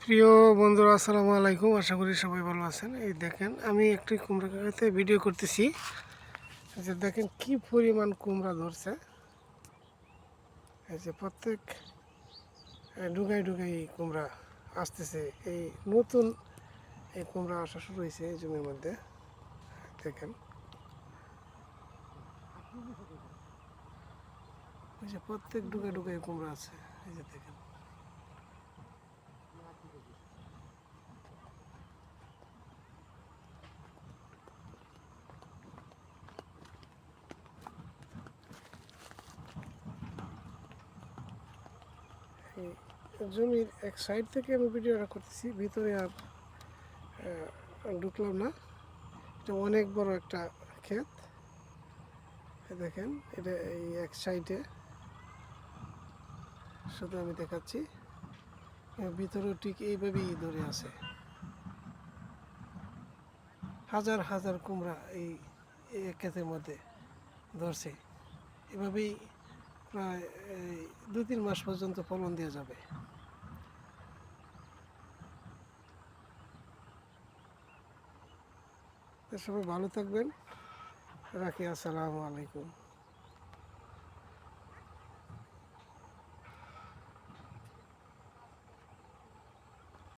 প্রিয় বন্ধুরা, আসসালামু আলাইকুম। আশা করি সবাই ভালো আছেন। এই দেখেন, আমি একটি কুমড়া গাছে ভিডিও করতেছি। এই যে দেখেন কি পরিমাণ কুমড়া ধরছে। এই যে প্রত্যেক ডুগাই ডুগাই কুমড়া আসতেছে। এই নতুন এই কুমড়া আসা শুরু হয়েছে এই জমির মধ্যে। দেখেন, এই যে প্রত্যেক ডুগাই ডুগাই কুমড়া আছে। এই যে দেখেন, এই জমির এক সাইড থেকে আমি ভিডিওটা করতেছি, ভিতরে আর ঢুকলাম না। এটা অনেক বড় একটা ক্ষেত। দেখেন, এটা এই এক সাইডে শুধু আমি দেখাচ্ছি, ভিতরেও ঠিক এইভাবেই ধরে আছে। হাজার হাজার কুমড়া এই এক ক্ষেতের মধ্যে ধরছে। এভাবেই প্রায় 2-3 মাস পর্যন্ত ফলন দেওয়া যাবে। তো সবাই ভালো থাকবেন। রাখি, আসসালামু আলাইকুম।